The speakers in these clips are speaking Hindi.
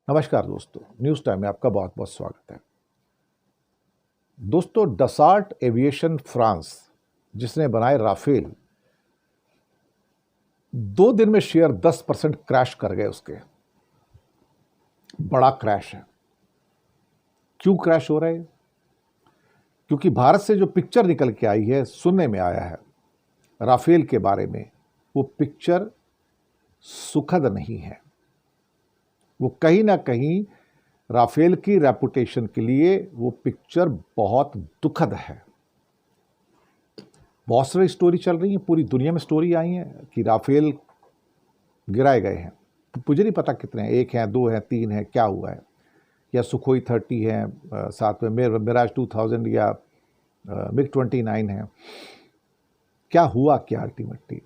नमस्कार दोस्तों, न्यूज़ टाइम में आपका बहुत बहुत स्वागत है। दोस्तों, डसाल्ट एविएशन फ्रांस जिसने बनाए राफेल, 2 दिन में शेयर 10% क्रैश कर गए। उसके बड़ा क्रैश है। क्यों क्रैश हो रहा है? क्योंकि भारत से जो पिक्चर निकल के आई है, सुनने में आया है राफेल के बारे में, वो पिक्चर सुखद नहीं है। वो कहीं ना कहीं राफेल की रेपुटेशन के लिए वो पिक्चर बहुत दुखद है। बहुत सारी स्टोरी चल रही है, पूरी दुनिया में स्टोरी आई है कि राफेल गिराए गए हैं। तो मुझे नहीं पता कितने हैं, 1 हैं, 2 हैं, 3 हैं, क्या हुआ है, या सुखोई 30 हैं, साथ में मिराज 2000 या मिग 29 है। क्या हुआ क्या अल्टीमेटली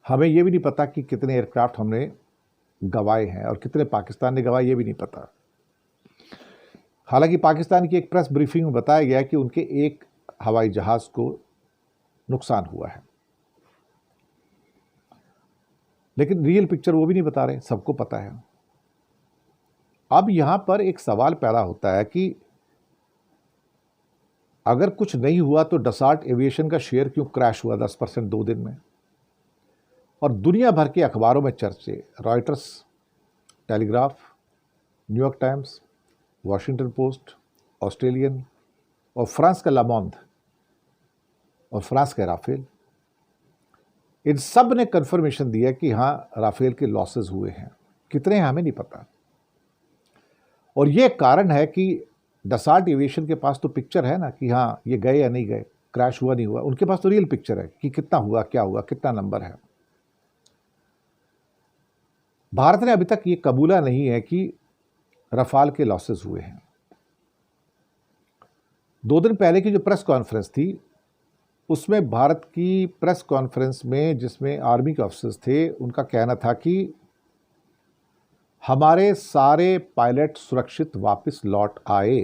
हमें ये भी नहीं पता कि कितने एयरक्राफ्ट हमने गंवाए हैं और कितने पाकिस्तान ने गंवाए, ये भी नहीं पता। हालांकि पाकिस्तान की एक प्रेस ब्रीफिंग में बताया गया कि उनके एक हवाई जहाज को नुकसान हुआ है, लेकिन रियल पिक्चर वो भी नहीं बता रहे, सबको पता है। अब यहां पर एक सवाल पैदा होता है कि अगर कुछ नहीं हुआ तो डसाल्ट एविएशन का शेयर क्यों क्रैश हुआ 10% 2 दिन में? और दुनिया भर के अखबारों में चर्चे, Reuters, telegraph, New York times, Washington post, Australian और फ्रांस का लामोंद और फ्रांस का राफेल, इन सब ने कंफर्मेशन दिया कि हाँ, राफेल के लॉसेस हुए हैं। कितने हैं हमें नहीं पता। और ये कारण है कि डसाल्ट एविएशन के पास तो पिक्चर है ना कि हाँ, ये गए या नहीं गए, क्रैश हुआ नहीं हुआ। उनके पास तो रियल पिक्चर है कि कितना हुआ, क्या हुआ, कितना नंबर है। भारत ने अभी तक ये कबूला नहीं है कि रफाल के लॉसेस हुए हैं। 2 दिन पहले की जो प्रेस कॉन्फ्रेंस थी, उसमें भारत की प्रेस कॉन्फ्रेंस में जिसमें आर्मी के ऑफिसर्स थे, उनका कहना था कि हमारे सारे पायलट सुरक्षित वापस लौट आए।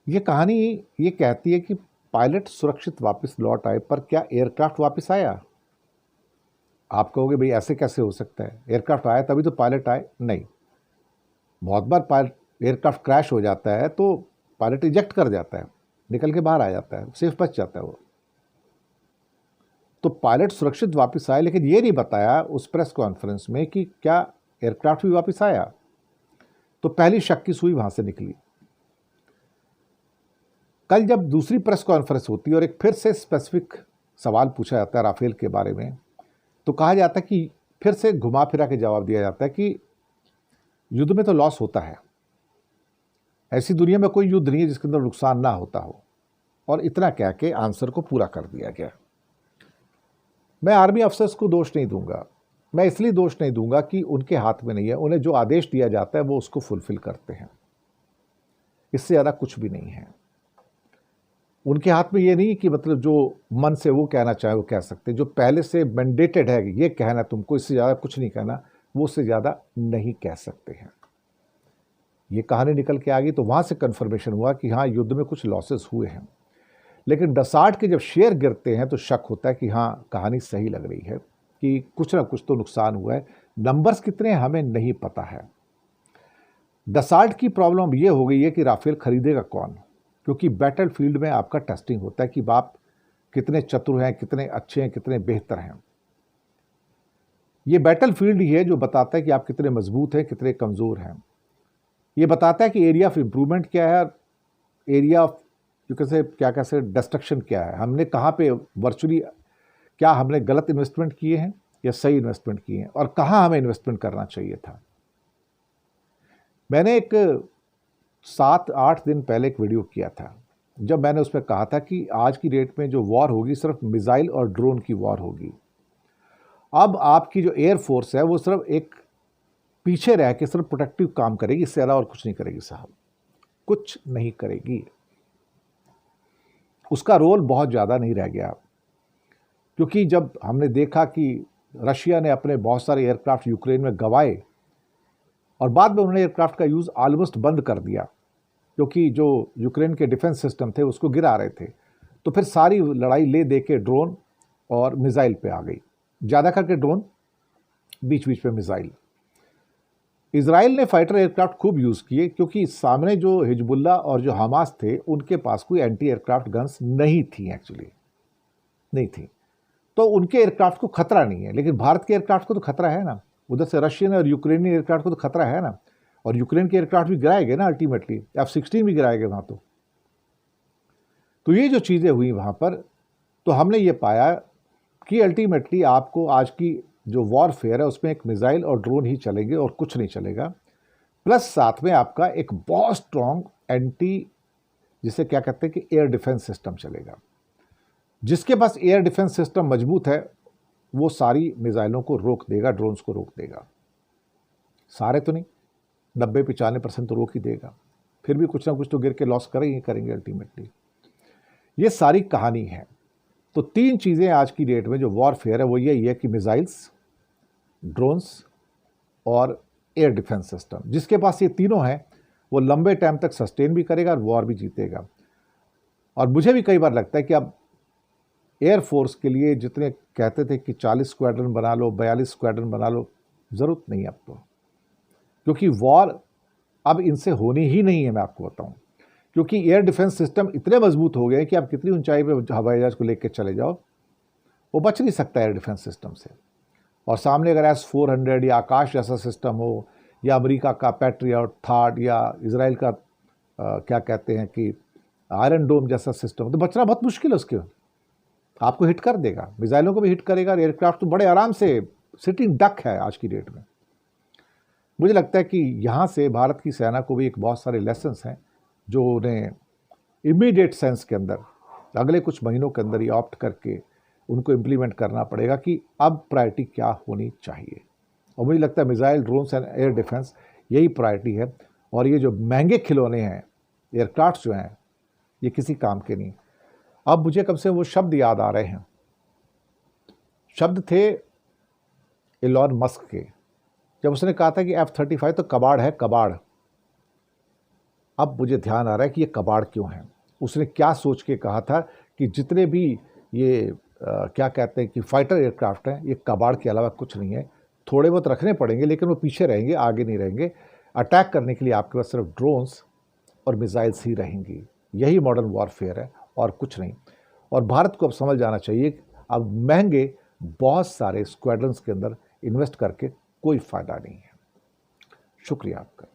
ये कहानी ये कहती है कि पायलट सुरक्षित वापस लौट आए, पर क्या एयरक्राफ्ट वापस आया? आप कहोगे भाई ऐसे कैसे हो सकता है, एयरक्राफ्ट आया तभी तो पायलट आए। नहीं, बहुत बार एयरक्राफ्ट क्रैश हो जाता है तो पायलट इजेक्ट कर जाता है, निकल के बाहर आ जाता है, सेफ बच जाता है वो। तो पायलट सुरक्षित वापस आए, लेकिन ये नहीं बताया उस प्रेस कॉन्फ्रेंस में कि क्या एयरक्राफ्ट भी वापस आया। तो पहली शक की सुई वहां से निकली। कल जब दूसरी प्रेस कॉन्फ्रेंस होती है और एक फिर से स्पेसिफिक सवाल पूछा जाता है राफेल के बारे में, तो कहा जाता है कि फिर से घुमा फिरा के जवाब दिया जाता है कि युद्ध में तो लॉस होता है, ऐसी दुनिया में कोई युद्ध नहीं है जिसके अंदर नुकसान ना होता हो। और इतना कह के आंसर को पूरा कर दिया गया। मैं आर्मी अफसर्स को दोष नहीं दूंगा। मैं इसलिए दोष नहीं दूंगा कि उनके हाथ में नहीं है, उन्हें जो आदेश दिया जाता है वो उसको फुलफिल करते हैं, इससे ज़्यादा कुछ भी नहीं है। उनके हाथ में ये नहीं कि मतलब जो मन से वो कहना चाहे वो कह सकते। जो पहले से मैंडेटेड है कि ये कहना तुमको, इससे ज़्यादा कुछ नहीं कहना, वो उससे ज़्यादा नहीं कह सकते हैं। ये कहानी निकल के आ गई तो वहाँ से कन्फर्मेशन हुआ कि हाँ, युद्ध में कुछ लॉसेस हुए हैं। लेकिन डसाल्ट के जब शेयर गिरते हैं तो शक होता है कि हाँ, कहानी सही लग रही है, कि कुछ ना कुछ तो नुकसान हुआ है। नंबर्स कितने हैं हमें नहीं पता है। डसाल्ट की प्रॉब्लम ये हो गई है कि राफेल खरीदेगा कौन, क्योंकि बैटल फील्ड में आपका टेस्टिंग होता है कि आप कितने चतुर हैं, कितने अच्छे हैं, कितने बेहतर हैं। ये बैटल फील्ड ही है जो बताता है कि आप कितने मजबूत हैं, कितने कमज़ोर हैं। ये बताता है कि एरिया ऑफ इम्प्रूवमेंट क्या है, एरिया ऑफ क्या कैसे डिस्ट्रक्शन क्या है। हमने कहाँ पे वर्चुअली, क्या हमने गलत इन्वेस्टमेंट किए हैं या सही इन्वेस्टमेंट किए हैं, और कहाँ हमें इन्वेस्टमेंट करना चाहिए था। मैंने एक 7-8 दिन पहले एक वीडियो किया था, जब मैंने उसमें कहा था कि आज की डेट में जो वॉर होगी सिर्फ मिसाइल और ड्रोन की वॉर होगी। अब आपकी जो एयरफोर्स है वो सिर्फ एक पीछे रह के सिर्फ प्रोटेक्टिव काम करेगी, इससे ज़्यादा और कुछ नहीं करेगी साहब, कुछ नहीं करेगी। उसका रोल बहुत ज़्यादा नहीं रह गया, क्योंकि जब हमने देखा कि रशिया ने अपने बहुत सारे एयरक्राफ्ट यूक्रेन में गंवाए और बाद में उन्होंने एयरक्राफ्ट का यूज़ ऑलमोस्ट बंद कर दिया, क्योंकि जो यूक्रेन के डिफेंस सिस्टम थे उसको गिरा रहे थे, तो फिर सारी लड़ाई ले दे के ड्रोन और मिसाइल पे आ गई। ज़्यादा करके ड्रोन, बीच बीच में मिसाइल। इजराइल ने फाइटर एयरक्राफ्ट खूब यूज़ किए, क्योंकि सामने जो हिजबुल्ला और जो हमास थे उनके पास कोई एंटी एयरक्राफ्ट गन्स नहीं थी, एक्चुअली नहीं थी। तो उनके एयरक्राफ्ट को खतरा नहीं है, लेकिन भारत के एयरक्राफ्ट को तो खतरा है ना। उधर से रशियन और यूक्रेनी एयरक्राफ्ट को तो खतरा है ना, और यूक्रेन के एयरक्राफ्ट भी गिराए गए ना, अल्टीमेटली F-16 भी गिराए गए वहाँ। तो ये जो चीज़ें हुई वहाँ पर, तो हमने ये पाया कि अल्टीमेटली आपको आज की जो वॉरफेयर है उसमें एक मिसाइल और ड्रोन ही चलेंगे और कुछ नहीं चलेगा, प्लस साथ में आपका एक बहुत स्ट्रॉन्ग एंटी, जिसे क्या कहते हैं कि एयर डिफेंस सिस्टम चलेगा। जिसके पास एयर डिफेंस सिस्टम मजबूत है वो सारी मिसाइलों को रोक देगा, ड्रोन्स को रोक देगा। सारे तो नहीं, 90-95% तो रोक ही देगा, फिर भी कुछ ना कुछ तो गिर के लॉस करेंगे अल्टीमेटली। ये सारी कहानी है। तो 3 चीज़ें आज की डेट में जो वॉरफेयर है वो यही है कि मिसाइल्स, ड्रोन्स और एयर डिफेंस सिस्टम। जिसके पास ये तीनों हैं वो लंबे टाइम तक सस्टेन भी करेगा और वॉर भी जीतेगा। और मुझे भी कई बार लगता है कि अब एयरफोर्स के लिए जितने कहते थे कि 40 स्क्वाड्रन बना लो, 42 स्क्वाड्रन बना लो, ज़रूरत नहीं है अब तो, क्योंकि वॉर अब इनसे होनी ही नहीं है। मैं आपको बताऊं, क्योंकि एयर डिफेंस सिस्टम इतने मजबूत हो गए कि आप कितनी ऊंचाई पे हवाई जहाज को लेकर चले जाओ, वो बच नहीं सकता एयर डिफेंस सिस्टम से। और सामने अगर S-400 या आकाश जैसा सिस्टम हो, या अमेरिका का पैट्रियट थर्ड, या इसराइल का क्या कहते हैं कि आयरन डोम जैसा सिस्टम, तो बचना बहुत मुश्किल है उसके। आपको हिट कर देगा, मिसाइलों को भी हिट करेगा, और एयरक्राफ्ट तो बड़े आराम से सिटिंग डक है आज की डेट में। मुझे लगता है कि यहाँ से भारत की सेना को भी एक बहुत सारे लेसन्स हैं जो उन्हें इमीडिएट सेंस के अंदर अगले कुछ महीनों के अंदर ही ऑप्ट करके उनको इम्प्लीमेंट करना पड़ेगा कि अब प्रायोरिटी क्या होनी चाहिए। और मुझे लगता है missile, drones and air defence यही प्रायोरिटी है। और ये जो महंगे खिलौने हैं, एयरक्राफ्ट जो हैं, ये किसी काम के नहीं। अब मुझे कब से वो शब्द याद आ रहे हैं, शब्द थे एलॉन मस्क के, जब उसने कहा था कि F-35 तो कबाड़ है, कबाड़। अब मुझे ध्यान आ रहा है कि ये कबाड़ क्यों है। उसने क्या सोच के कहा था कि जितने भी ये क्या कहते हैं कि फाइटर एयरक्राफ्ट हैं, ये कबाड़ के अलावा कुछ नहीं है। थोड़े बहुत रखने पड़ेंगे, लेकिन वो पीछे रहेंगे, आगे नहीं रहेंगे। अटैक करने के लिए आपके पास सिर्फ ड्रोन्स और मिसाइल्स ही रहेंगी। यही मॉडर्न वॉरफेयर है और कुछ नहीं। और भारत को अब समझ जाना चाहिए, अब महंगे बहुत सारे स्क्वाड्रन्स के अंदर इन्वेस्ट करके कोई फ़ायदा नहीं है। शुक्रिया आपका।